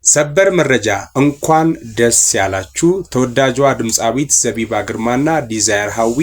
ሰበር መረጃ እንኳን ደስ ያላችሁ ተወዳጇ ድምጻዊት ዘቢባ ግርማና ዲዛይር ሃዊ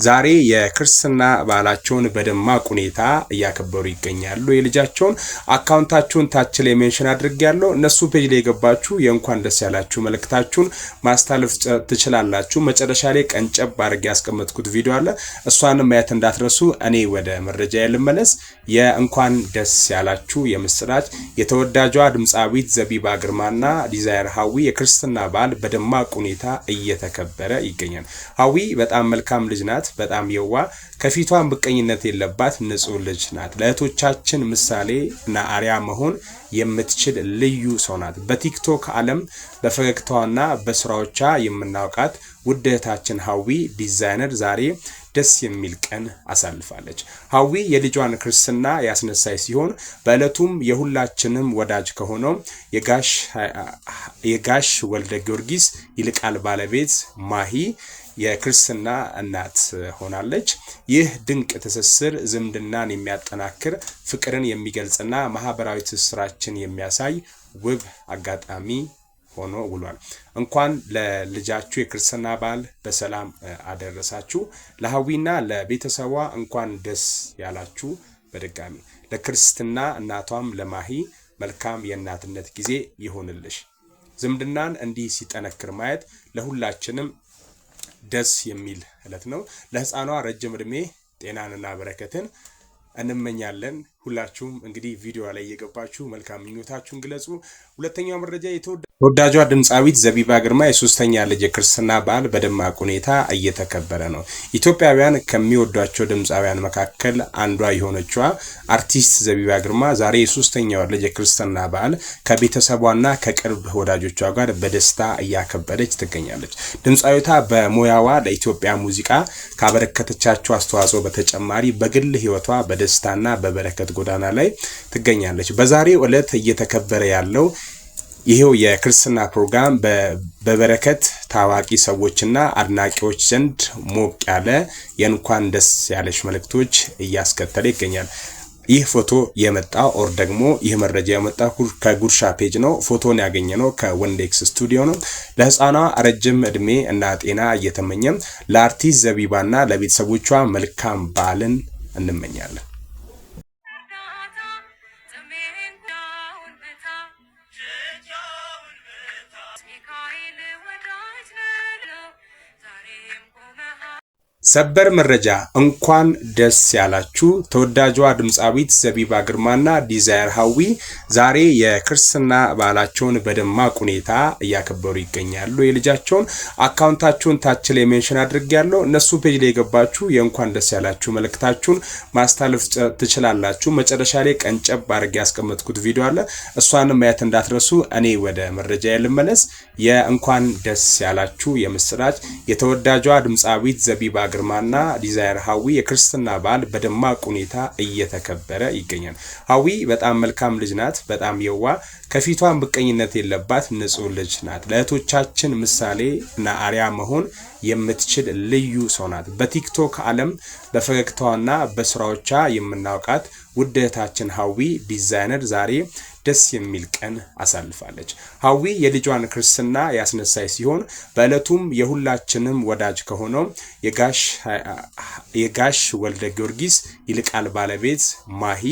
ዛሬ የክርስትና በዓላቸውን በደማቅ ሁኔታ እያከበሩ ይገኛሉ። የልጃቸውን አካውንታቸውን ታች ላይ ሜንሽን አድርጌያለሁ። እነሱ ፔጅ ላይ የገባችሁ የእንኳን ደስ ያላችሁ መልእክታችሁን ማስተላለፍ ትችላላችሁ። መጨረሻ ላይ ቀንጨብ አድርጌ ያስቀመጥኩት ቪዲዮ አለ፣ እሷንም ማየት እንዳትረሱ። እኔ ወደ መረጃ ልመለስ። የእንኳን ደስ ያላችሁ የምስራች የተወዳጇ ድምጻዊት ዘቢባ ግርማና ዲዛይር ሃዊ የክርስትና በዓል በደማቅ ሁኔታ እየተከበረ ይገኛል። ሃዊ በጣም መልካም ልጅ ናት። በጣም የዋ ከፊቷ ምቀኝነት የለባት ንጹህ ልጅ ናት። ለእህቶቻችን ምሳሌ እና አርያ መሆን የምትችል ልዩ ሰው ናት። በቲክቶክ ዓለም በፈገግታዋና በስራዎቿ የምናውቃት ውድ እህታችን ሃዊ ዲዛይነር ዛሬ ደስ የሚል ቀን አሳልፋለች። ሃዊ የልጇን ክርስትና ያስነሳይ ሲሆን በእለቱም የሁላችንም ወዳጅ ከሆነው የጋሽ ወልደ ጊዮርጊስ ይልቃል ባለቤት ማሂ የክርስትና እናት ሆናለች። ይህ ድንቅ ትስስር ዝምድናን የሚያጠናክር ፍቅርን የሚገልጽና ማህበራዊ ትስስራችን የሚያሳይ ውብ አጋጣሚ ሆኖ ውሏል። እንኳን ለልጃችሁ የክርስትና በዓል በሰላም አደረሳችሁ። ለሃዊና ለቤተሰቧ እንኳን ደስ ያላችሁ። በድጋሚ ለክርስትና እናቷም ለማሂ መልካም የእናትነት ጊዜ ይሁንልሽ። ዝምድናን እንዲህ ሲጠነክር ማየት ለሁላችንም ደስ የሚል እለት ነው። ለህፃኗ ረጅም እድሜ ጤናንና በረከትን እንመኛለን። ሁላችሁም እንግዲህ ቪዲዮ ላይ እየገባችሁ መልካም ምኞታችሁን ግለጹ። ሁለተኛው መረጃ ተወዳጇ ድምጻዊት ዘቢባ ግርማ የሶስተኛ ልጅ የክርስትና በዓል በደማቅ ሁኔታ እየተከበረ ነው። ኢትዮጵያውያን ከሚወዷቸው ድምጻውያን መካከል አንዷ የሆነችው አርቲስት ዘቢባ ግርማ ዛሬ የሶስተኛው ልጅ የክርስትና በዓል ከቤተሰቧና ከቅርብ ወዳጆቿ ጋር በደስታ እያከበረች ትገኛለች። ድምጻዊቷ በሙያዋ ለኢትዮጵያ ሙዚቃ ካበረከተቻቸው አስተዋጽኦ በተጨማሪ በግል ህይወቷ በደስታና በበረከት ጎዳና ላይ ትገኛለች። በዛሬው ዕለት እየተከበረ ያለው ይሄው የክርስትና ፕሮግራም በበረከት ታዋቂ ሰዎችና አድናቂዎች ዘንድ ሞቅ ያለ የእንኳን ደስ ያለሽ መልእክቶች እያስከተለ ይገኛል። ይህ ፎቶ የመጣው ኦር ደግሞ ይህ መረጃ የመጣው ከጉርሻ ፔጅ ነው። ፎቶን ያገኘነው ከወንዴክስ ስቱዲዮ ነው። ለህፃኗ ረጅም እድሜ እና ጤና እየተመኘም ለአርቲስት ዘቢባና ለቤተሰቦቿ መልካም በዓልን እንመኛለን። ሰበር መረጃ እንኳን ደስ ያላችሁ ተወዳጇ ድምጻዊት ዘቢባ ግርማና ዲዛይር ሃዊ ዛሬ የክርስትና በዓላቸውን በደማቅ ሁኔታ እያከበሩ ይገኛሉ። የልጃቸውን አካውንታቸውን ታች ላይ ሜንሽን አድርጌያለሁ። እነሱ ፔጅ ላይ የገባችሁ የእንኳን ደስ ያላችሁ መልእክታችሁን ማስተላለፍ ትችላላችሁ። መጨረሻ ላይ ቀንጨብ አድርጌ ያስቀመጥኩት ቪዲዮ አለ፣ እሷንም ማየት እንዳትረሱ። እኔ ወደ መረጃ ልመለስ። የእንኳን ደስ ያላችሁ የምስራች የተወዳጇ ድምጻዊት ዘቢባ ግርማና ዲዛይር ሃዊ የክርስትና በዓል በደማቅ ሁኔታ እየተከበረ ይገኛል። ሃዊ በጣም መልካም ልጅ ናት። በጣም የዋ ከፊቷ ምቀኝነት የለባት ንጹህ ልጅ ናት። ለእህቶቻችን ምሳሌ እና አርያ መሆን የምትችል ልዩ ሰው ናት። በቲክቶክ ዓለም በፈገግታዋና በስራዎቿ የምናውቃት ውድ እህታችን ሃዊ ዲዛይነር ዛሬ ደስ የሚል ቀን አሳልፋለች። ሃዊ የልጇን ክርስትና ያስነሳይ ሲሆን በእለቱም የሁላችንም ወዳጅ ከሆነው የጋሽ ወልደ ጊዮርጊስ ይልቃል ባለቤት ማሂ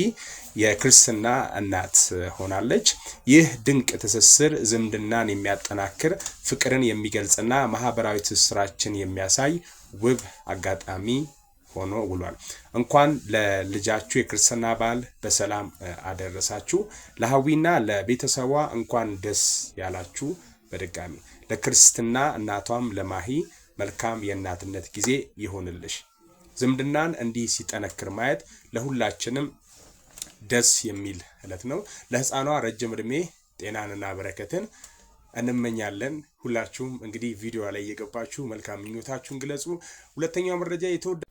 የክርስትና እናት ሆናለች። ይህ ድንቅ ትስስር ዝምድናን የሚያጠናክር ፍቅርን የሚገልጽና ማህበራዊ ትስስራችን የሚያሳይ ውብ አጋጣሚ ሆኖ ውሏል። እንኳን ለልጃችሁ የክርስትና በዓል በሰላም አደረሳችሁ። ለሃዊና ለቤተሰቧ እንኳን ደስ ያላችሁ። በድጋሚ ለክርስትና እናቷም ለማሂ መልካም የእናትነት ጊዜ ይሁንልሽ። ዝምድናን እንዲህ ሲጠነክር ማየት ለሁላችንም ደስ የሚል እለት ነው። ለህፃኗ ረጅም እድሜ ጤናንና በረከትን እንመኛለን። ሁላችሁም እንግዲህ ቪዲዮ ላይ እየገባችሁ መልካም ምኞታችሁን ግለጹ። ሁለተኛው መረጃ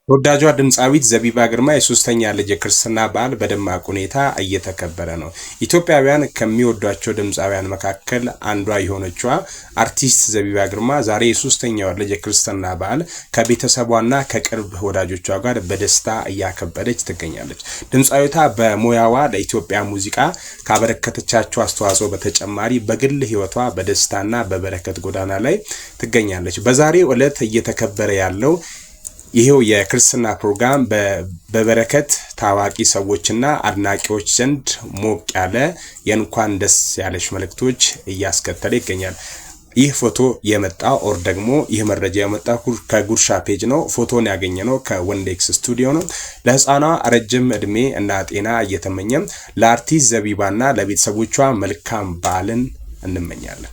ተወዳጇ ድምፃዊት ዘቢባ ግርማ የሶስተኛ ልጅ ክርስትና በዓል በደማቅ ሁኔታ እየተከበረ ነው። ኢትዮጵያውያን ከሚወዷቸው ድምፃውያን መካከል አንዷ የሆነችዋ አርቲስት ዘቢባ ግርማ ዛሬ የሶስተኛው ልጅ ክርስትና በዓል ከቤተሰቧና ከቅርብ ወዳጆቿ ጋር በደስታ እያከበረች ትገኛለች። ድምፃዊቷ በሙያዋ ለኢትዮጵያ ሙዚቃ ካበረከተቻቸው አስተዋጽኦ በተጨማሪ በግል ህይወቷ በደስታና በበረከት ጎዳና ላይ ትገኛለች። በዛሬው ዕለት እየተከበረ ያለው ይሄው የክርስትና ፕሮግራም በበረከት ታዋቂ ሰዎችና አድናቂዎች ዘንድ ሞቅ ያለ የእንኳን ደስ ያለሽ መልእክቶች እያስከተለ ይገኛል። ይህ ፎቶ የመጣው ኦር ደግሞ ይህ መረጃ የመጣው ከጉርሻ ፔጅ ነው። ፎቶን ያገኘነው ከወንዴክስ ስቱዲዮ ነው። ለህፃኗ ረጅም እድሜ እና ጤና እየተመኘም ለአርቲስት ዘቢባና ለቤተሰቦቿ መልካም በዓልን እንመኛለን።